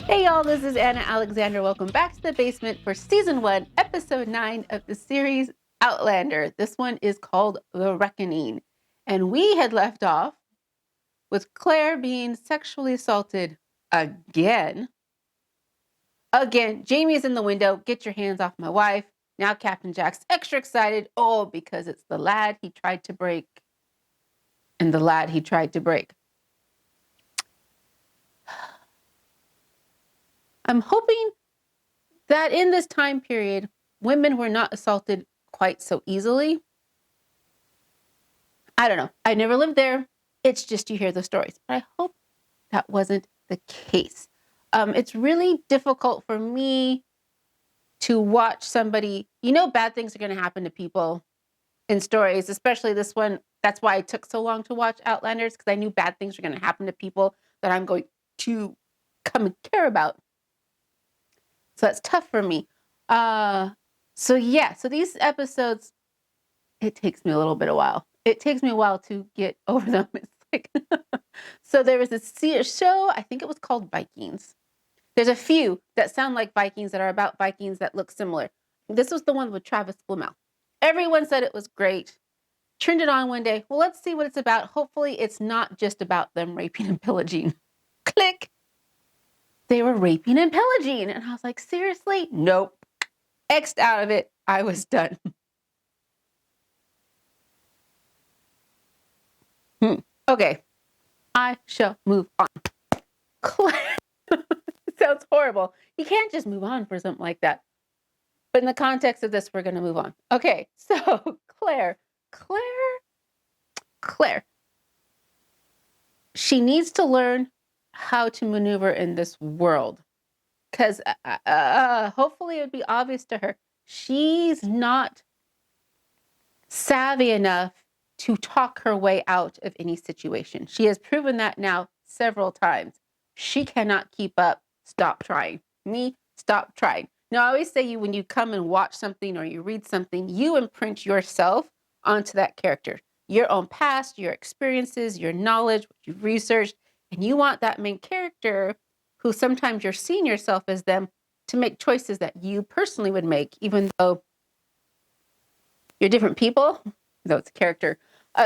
Hey y'all, this is Anna Alexander. Welcome back to the basement for season 1, episode 9 of the series Outlander. This one is called The Reckoning. And we had left off with Claire being sexually assaulted again. Jamie is in the window. Get your hands off my wife. Now Captain Jack's extra excited. Oh, because it's the lad he tried to break. And the lad he tried to break. I'm hoping that in this time period, women were not assaulted quite so easily. I don't know. I never lived there. It's just you hear the stories. But I hope that wasn't the case. It's really difficult for me to watch somebody, bad things are going to happen to people in stories, especially this one. That's why it took so long to watch Outlanders, because I knew bad things were going to happen to people that I'm going to come and care about. So that's tough for me. So these episodes, it takes me a little bit of while. It takes me a while to get over them. It's like, so there was this show, I think it was called Vikings. There's a few that sound like Vikings that are about Vikings that look similar. This was the one with Travis Fimmel. Everyone said it was great. Turned it on one day. Well, let's see what it's about. Hopefully it's not just about them raping and pillaging. Click. They were raping and pillaging. And I was like, seriously? Nope. X'd out of it. I was done. Okay. I shall move on. Claire. Sounds horrible. You can't just move on for something like that. But in the context of this, we're going to move on. Okay. So Claire. She needs to learn how to maneuver in this world. Because hopefully it would be obvious to her. She's not savvy enough to talk her way out of any situation. She has proven that now several times. She cannot keep up. Stop trying. Stop trying. Now, I always say when you come and watch something or you read something, you imprint yourself onto that character. Your own past, your experiences, your knowledge, what you've researched, and you want that main character, who sometimes you're seeing yourself as them, to make choices that you personally would make, even though you're different people, though it's a character.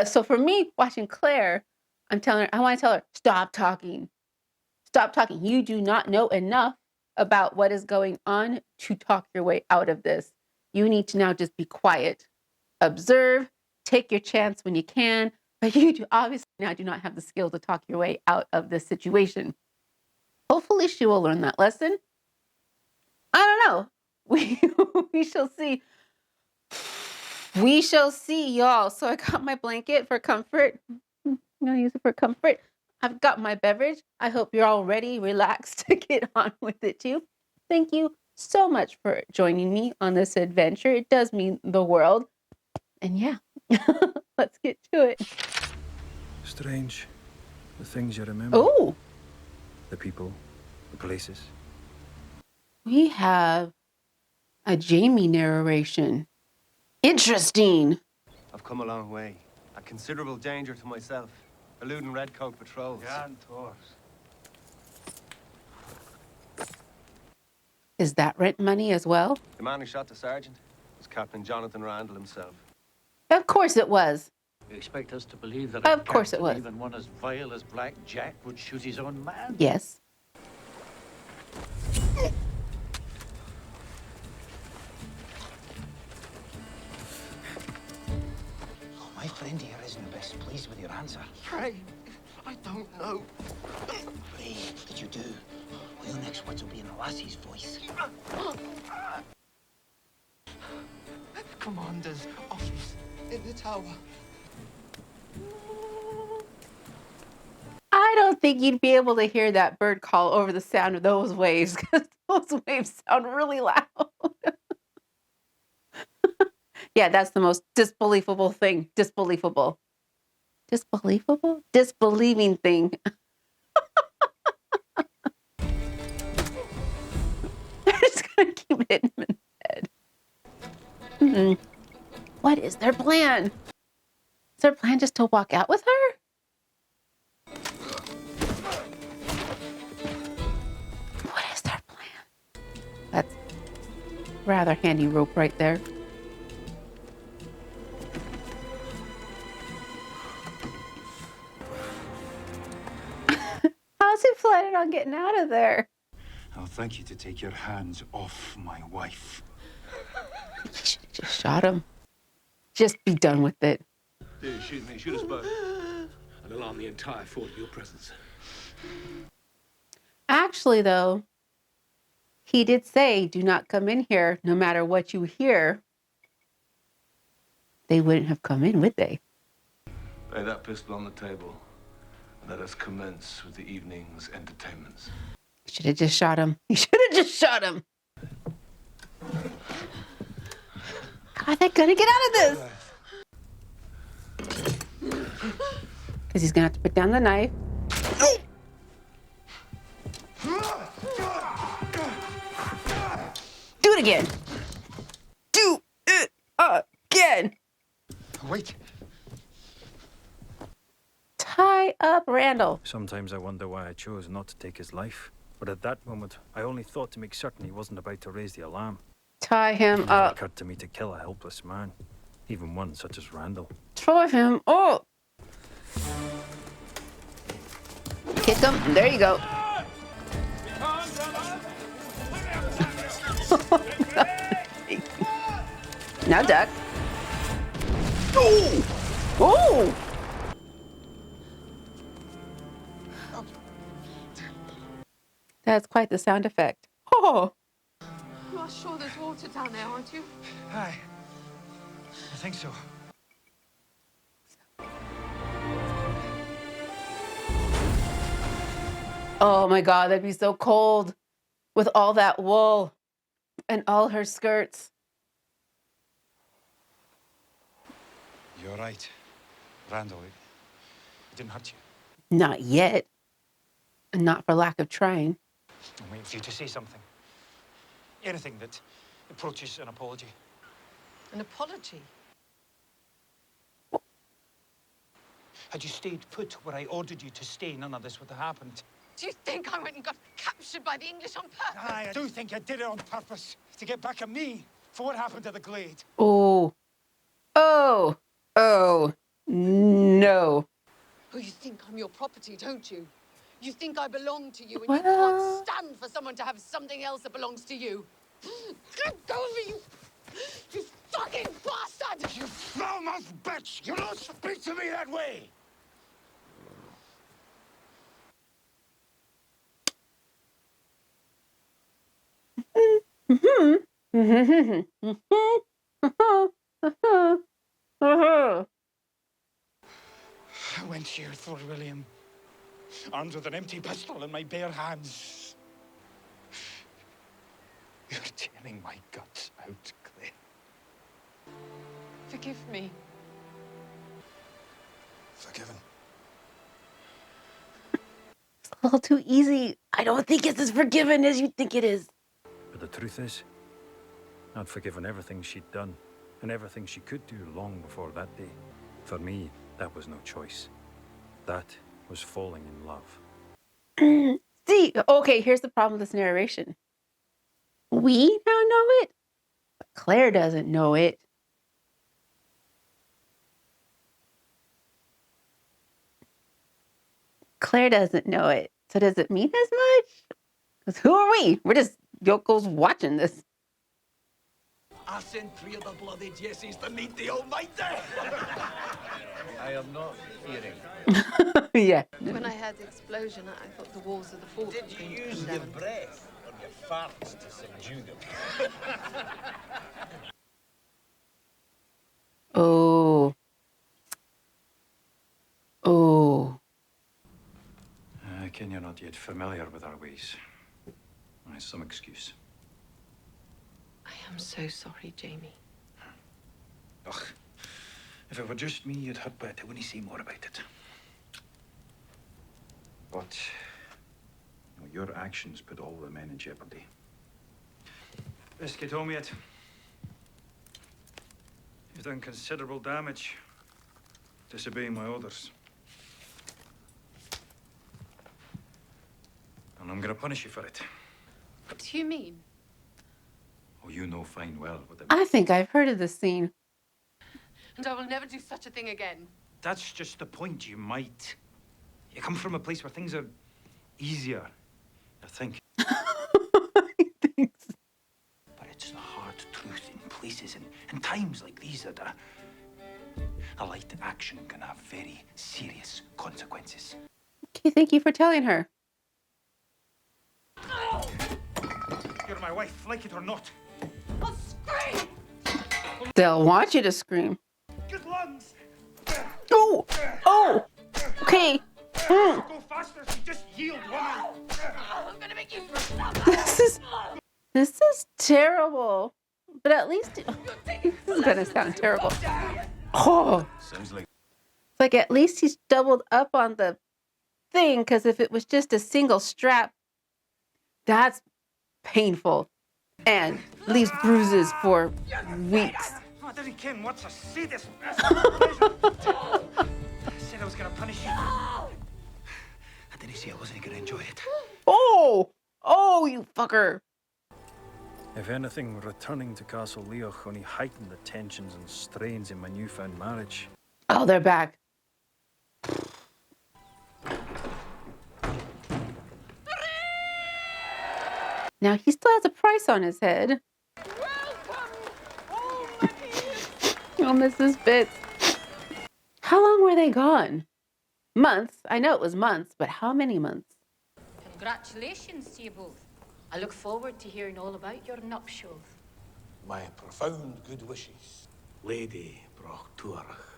So for me, watching Claire, I want to tell her, stop talking. Stop talking. You do not know enough about what is going on to talk your way out of this. You need to now just be quiet, observe, take your chance when you can, but you obviously now do not have the skill to talk your way out of this situation. Hopefully she will learn that lesson. I don't know. We shall see. We shall see, y'all. So I got my blanket for comfort. I'm going to use it for comfort. I've got my beverage. I hope you're all ready, relaxed to get on with it too. Thank you so much for joining me on this adventure. It does mean the world. And yeah, let's get to it. Strange. The things you remember. Oh. The people, the places. We have a Jamie narration. Interesting. I've come a long way. A considerable danger to myself. Eluding redcoat patrols. Is that rent money as well? The man who shot the sergeant was Captain Jonathan Randall himself. Of course it was. You expect us to believe that Of course it was. Even one as vile as Black Jack would shoot his own man? Yes. Oh, my friend here isn't the best pleased with your answer. Ray, I don't know. Ray, did you do? Well, your next words will be in a lassie's voice. Commander's office in the tower. I don't think you'd be able to hear that bird call over the sound of those waves, because those waves sound really loud. Yeah, that's the most disbelievable thing. Disbelievable? Disbelieving thing. I'm just going to keep hitting him in the head. What is their plan? Is their plan just to walk out with her? What Rather handy rope right there. How's he planning on getting out of there? I'll thank you to take your hands off my wife. You should have just shot him. Just be done with it. Dude, shoot me. Shoot us both. I'll alarm the entire fort of your presence. Actually, though, he did say, do not come in here no matter what you hear. They wouldn't have come in, would they? Lay that pistol on the table and let us commence with the evening's entertainments. You should have just shot him. You should have just shot him. How are they going to get out of this? Because he's going to have to put down the knife. Do it again. Do it again. Wait. Tie up Randall. Sometimes I wonder why I chose not to take his life. But at that moment, I only thought to make certain he wasn't about to raise the alarm. Tie him It never up. occurred to me to kill a helpless man, even one such as Randall. Tie him up. Kick him. There you go. Now duck. Oh! Oh! That's quite the sound effect. Oh! You are sure there's water down there, aren't you? Aye. I think so. Oh my God, that'd be so cold with all that wool and all her skirts. You're right. Randall, it didn't hurt you. Not yet. And not for lack of trying. I'm waiting for you to say something. Anything that approaches an apology. An apology? Had you stayed put where I ordered you to stay, none of this would have happened. Do you think I went and got captured by the English on purpose? Aye, I do think you did it on purpose. To get back at me for what happened at the Glade. Oh. Oh. Oh. No. Oh, you think I'm your property, don't you? You think I belong to you and Well- you can't stand for someone to have something else that belongs to you? Get over, you fucking bastard! You foul-mouthed bitch! You don't speak to me that way! I went here for William, armed with an empty pistol in my bare hands. You're tearing my guts out, Claire. Forgive me. Forgiven. It's a little too easy. I don't think it's as forgiving as you think it is. But the truth is, I'd forgiven everything she'd done, and everything she could do long before that day. For me, that was no choice. That was falling in love. See, okay, here's the problem with this narration. We now know it, but Claire doesn't know it. Claire doesn't know it. So does it mean as much? Because who are we? We're just yokels watching this. I sent 3 of the bloody Jessies to meet the Almighty. I am not hearing. Yeah. When I heard the explosion, I thought the walls of the fort Did were you going to use come your down. breath or your farts to subdue them? Oh. Oh. I ken you're not yet familiar with our ways. There's some excuse. I am so sorry, Jamie. Ugh. If it were just me, you'd hurt, but I wouldn't say more about it. But your actions put all the men in jeopardy. Biscuit, told me it. You've done considerable damage, disobeying my orders. And I'm gonna punish you for it. What do you mean? Oh, you know fine well what I think I've heard of this scene. And I will never do such a thing again. That's just the point. You might. You come from a place where things are easier, I think. Thanks. But it's the hard truth in places and times like these that a light action can have very serious consequences. Okay, thank you for telling her. You're my wife, like it or not. I'll scream! They'll want you to scream. Good lungs. Oh! Oh! Okay. Go faster, so just yield, woman. I'm gonna make you stop. This is terrible. But at least this is gonna sound terrible. Oh, Sounds like it's like at least he's doubled up on the thing, because if it was just a single strap, that's painful and leaves bruises for weeks. Oh, I didn't ken what's a sadist. I said I was gonna punish you. I didn't say I wasn't gonna enjoy it. Oh! Oh, you fucker. If anything, returning to Castle Leoch only heightened the tensions and strains in my newfound marriage. Oh, they're back. Now he still has a price on his head. Oh, Mrs. Fitz. How long were they gone? Months. I know it was months, but how many months? Congratulations to you both. I look forward to hearing all about your nuptials. My profound good wishes, Lady Brochtuarach.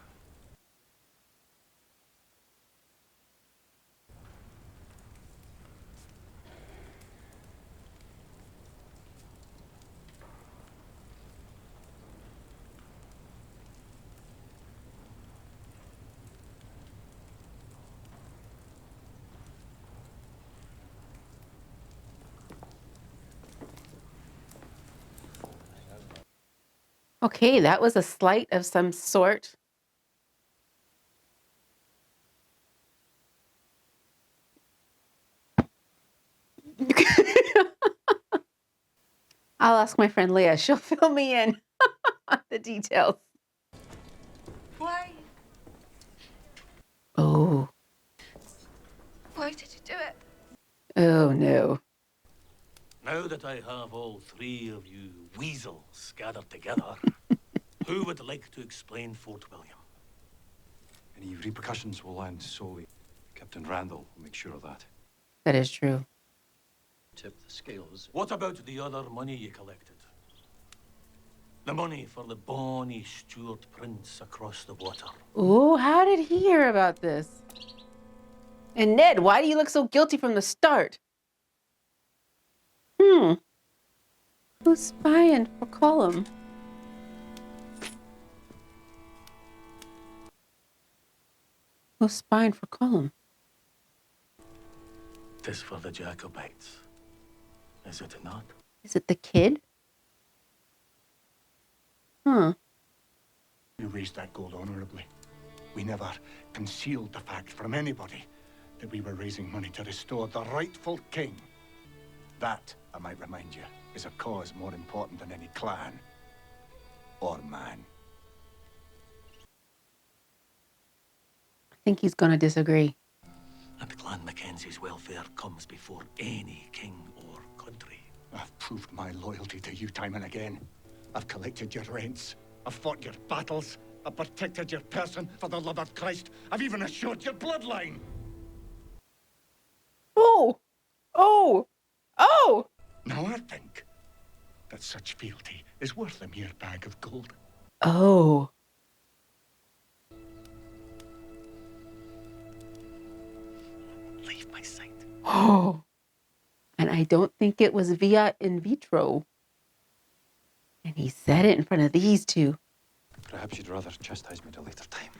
Okay, that was a slight of some sort. I'll ask my friend Leah. She'll fill me in on the details. Why? Oh. Why did you do it? Oh, no. Now that I have all three of you weasels gathered together, who would like to explain Fort William? Any repercussions will land solely. Captain Randall will make sure of that. That is true. Tip the scales. What about the other money you collected? The money for the bonny Stuart prince across the water. Oh, how did he hear about this? And Ned, why do you look so guilty from the start? Who's spying for Colum? Who's spying for Colum? Tis for the Jacobites. Is it not? Is it the kid? Huh. We raised that gold honorably. We never concealed the fact from anybody that we were raising money to restore the rightful king. That, I might remind you, is a cause more important than any clan or man. I think he's going to disagree. And Clan Mackenzie's welfare comes before any king or country. I've proved my loyalty to you time and again. I've collected your rents. I've fought your battles. I've protected your person for the love of Christ. I've even assured your bloodline. Oh! Oh! Oh! Now I think that such fealty is worth a mere bag of gold. Oh. Leave my sight. Oh. And I don't think it was via in vitro. And he said it in front of these two. Perhaps you'd rather chastise me at a later time.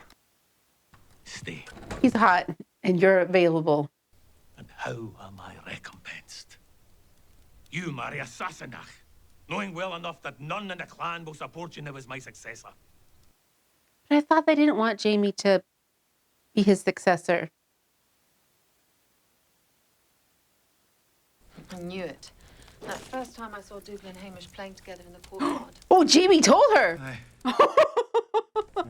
Stay. He's hot and you're available. And how am I recompensed? You marry a Sassenach, knowing well enough that none in the clan will support you now as my successor. But I thought they didn't want Jamie to be his successor. I knew it. That first time I saw Dougal and Hamish playing together in the courtyard. Oh, Jamie told her. Aye.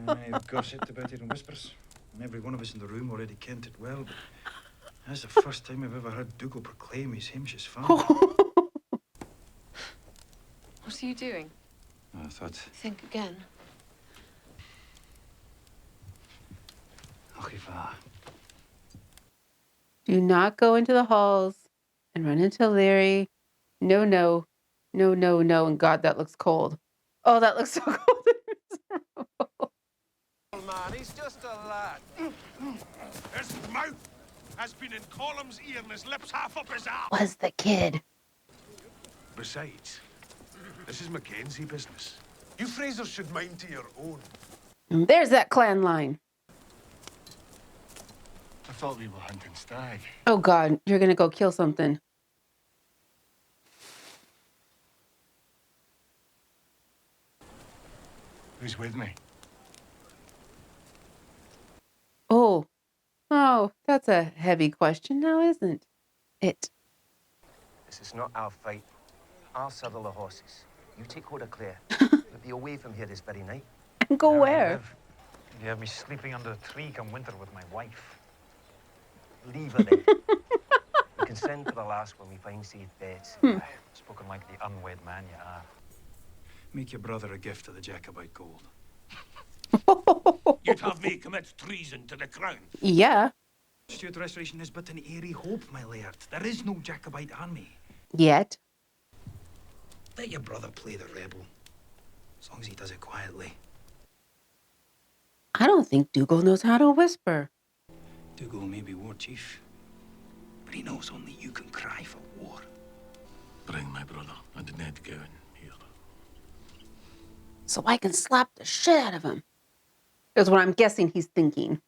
Aye, gossiped about it in whispers. And every one of us in the room already kent it well, but that's the first time I've ever heard Dougal proclaim he's Hamish's father. What are you doing? I thought, Think again. Do not go into the halls and run into Larry. No, no. No, no, no. And God, that looks cold. Oh, that looks so cold. Man, he's just a lad. His mouth has been in Column's ear and his lips half up his arm. Was the kid. Besides, this is Mackenzie business. You Frasers should mind to your own. There's that clan line. I thought we were hunting stag. Oh, God. You're going to go kill something. Who's with me? Oh. Oh, that's a heavy question now, isn't it? This is not our fight. I'll saddle the horses. You take hold of Claire. We'll be away from here this very night. Go where? you have me sleeping under a tree come winter with my wife. Leave her then. We can send for the lass when we find safe beds. Spoken like the unwed man you are. Make your brother a gift of the Jacobite gold. You'd have me commit treason to the crown. Yeah. Stuart restoration is but an airy hope, my laird. There is no Jacobite army. Yet. Let your brother play the rebel, as long as he does it quietly. I don't think Dougal knows how to whisper. Dougal may be war chief, but he knows only you can cry for war. Bring my brother and Ned Gowan here. So I can slap the shit out of him. Is what I'm guessing he's thinking.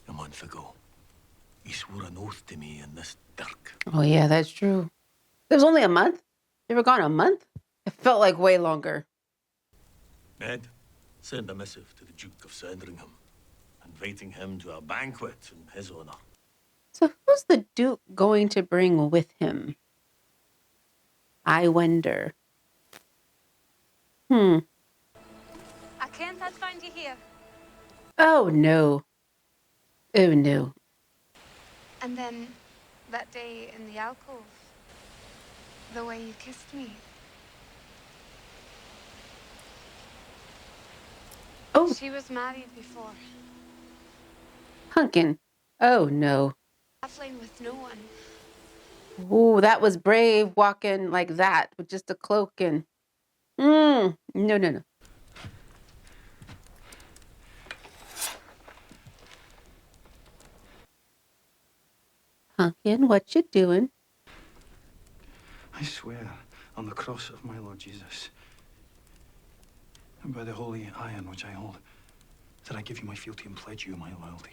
A month ago, he swore an oath to me in this dark. Oh, yeah, that's true. It was only a month? You ever gone a month? It felt like way longer. Ned, send a missive to the Duke of Sandringham, inviting him to a banquet in his honor. So who's the Duke going to bring with him? I wonder. I can't find you here. Oh, no. Oh, no. And then that day in the alcove, the way you kissed me. Oh. She was married before. Hunkin. Oh, no. Traveling with no one. Ooh, that was brave walking like that with just a cloak and... No, no, no. Hunkin, what you doing? I swear on the cross of my Lord Jesus, and by the holy iron which I hold, that I give you my fealty and pledge you my loyalty.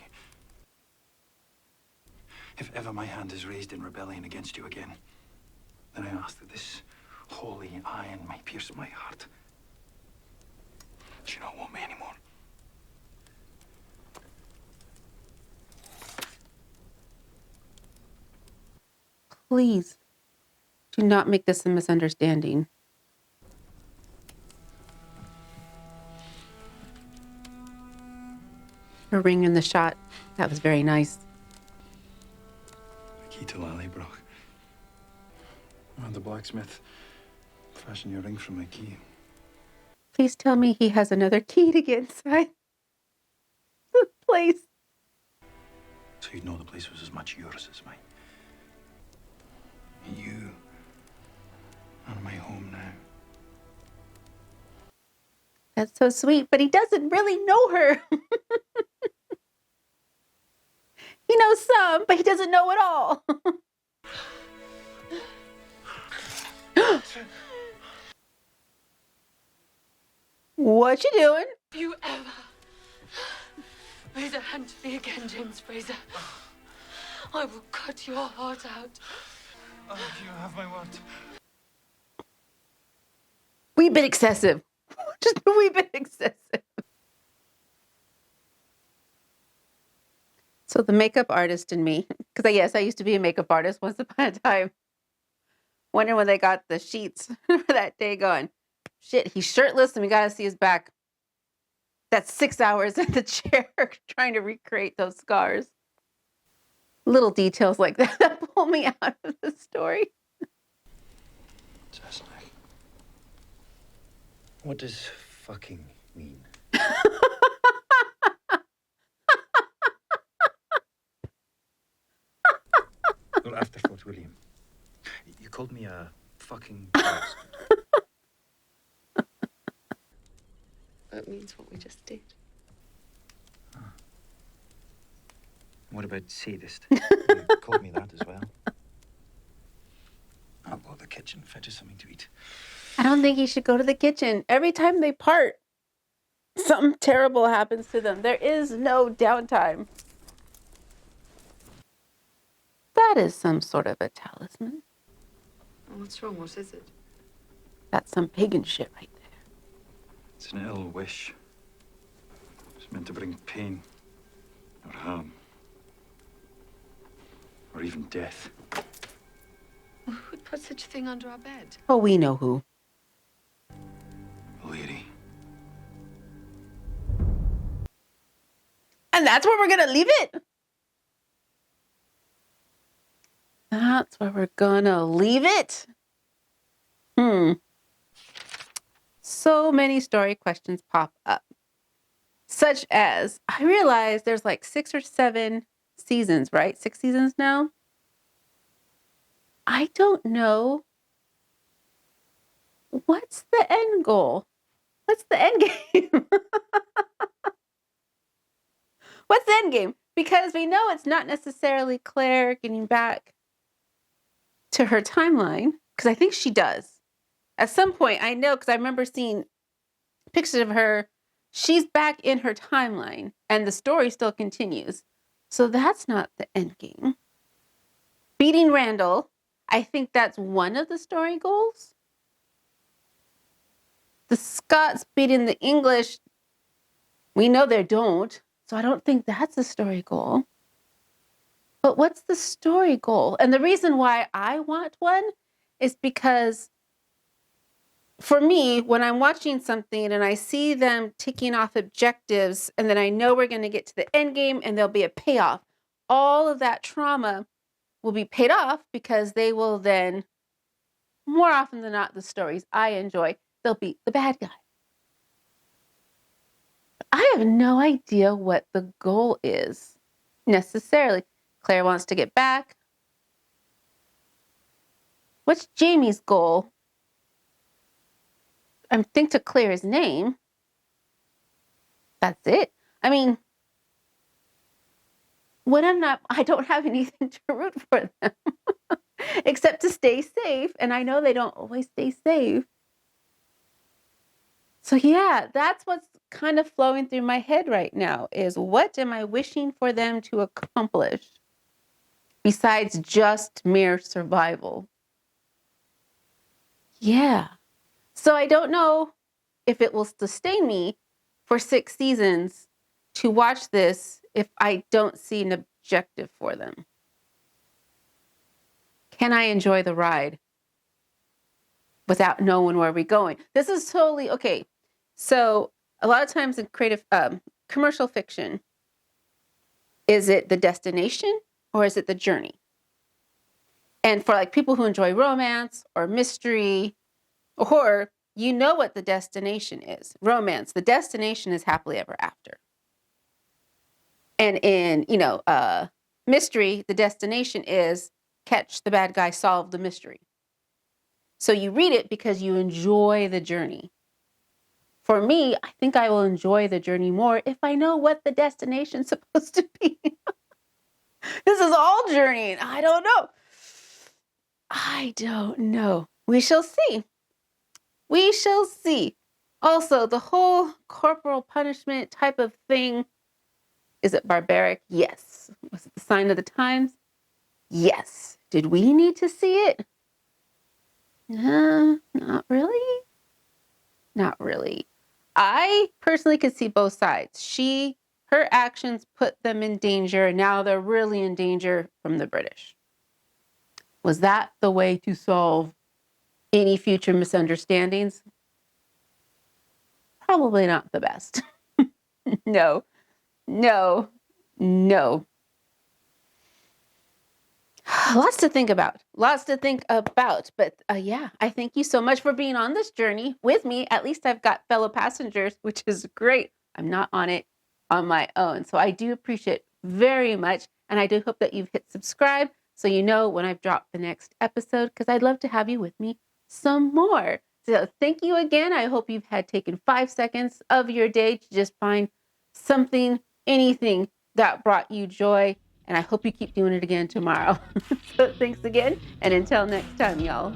If ever my hand is raised in rebellion against you again, then I ask that this holy iron may pierce my heart. Do you not want me anymore? Please, do not make this a misunderstanding. A ring in the shot. That was very nice. The key to Lallybroch. The blacksmith fashioned your ring from my key. Please tell me he has another key to get inside the place. So you'd know the place was as much yours as mine. You are my home now. That's so sweet, but he doesn't really know her. He knows some, but he doesn't know it all. What you doing? If you ever raise a hand to me again, James Fraser, I will cut your heart out. Oh, you have my word. Wee bit excessive. Just a wee bit excessive. So the makeup artist in me, because yes, I used to be a makeup artist once upon a time. Wondering when they got the sheets for that day going, shit, he's shirtless and we got to see his back. That's 6 hours in the chair trying to recreate those scars. Little details like that that pull me out of the story. What does fucking mean? Well, afterthought, William. You called me a fucking bastard. That means what we just did. What about sadist? You called me that as well. I'll go to the kitchen, fetch us something to eat. I don't think he should go to the kitchen. Every time they part, something terrible happens to them. There is no downtime. That is some sort of a talisman. What's wrong? What is it? That's some pagan shit right there. It's an ill wish. It's meant to bring pain, or harm, or even death. Who would put such a thing under our bed? Oh, we know who. A lady. And that's where we're going to leave it. That's where we're going to leave it. So many story questions pop up. Such as, I realize there's like 6 or 7 seasons, right? 6 seasons now. I don't know. What's the end goal? What's the end game? What's the end game? Because we know it's not necessarily Claire getting back to her timeline. Because I think she does. At some point, I know, because I remember seeing pictures of her. She's back in her timeline. And the story still continues. So that's not the end game. Beating Randall. I think that's one of the story goals. The Scots beating the English, we know they don't. So I don't think that's a story goal. But what's the story goal? And the reason why I want one is because for me, when I'm watching something and I see them ticking off objectives and then I know we're going to get to the end game and there'll be a payoff, all of that trauma will be paid off because they will then, more often than not, the stories I enjoy, they'll beat the bad guy. I have no idea what the goal is necessarily. Claire wants to get back. What's Jamie's goal? I think to clear his name. That's it. I mean, when I don't have anything to root for them except to stay safe. And I know they don't always stay safe. So yeah, that's what's kind of flowing through my head right now is what am I wishing for them to accomplish besides just mere survival? Yeah. So I don't know if it will sustain me for 6 seasons to watch this if I don't see an objective for them. Can I enjoy the ride without knowing where we're going? This is totally okay. So a lot of times in creative commercial fiction, is it the destination or is it the journey? And for like people who enjoy romance or mystery or horror, you know what the destination is. Romance, the destination is happily ever after. And in, mystery, the destination is catch the bad guy, solve the mystery. So you read it because you enjoy the journey. For me, I think I will enjoy the journey more if I know what the destination's supposed to be. This is all journeying. I don't know. We shall see. We shall see. Also, the whole corporal punishment type of thing, is it barbaric? Yes. Was it the sign of the times? Yes. Did we need to see it? Not really. Not really. I personally could see both sides. She her actions put them in danger, and now they're really in danger from the British. Was that the way to solve any future misunderstandings? Probably not the best. No, no, no. Lots to think about. But yeah, I thank you so much for being on this journey with me. At least I've got fellow passengers, which is great. I'm not on it on my own. So I do appreciate very much. And I do hope that you've hit subscribe so you know when I've dropped the next episode, because I'd love to have you with me some more. So thank you again. I hope you've had taken 5 seconds of your day to just find something, anything that brought you joy. And I hope you keep doing it again tomorrow. So thanks again. And until next time, y'all.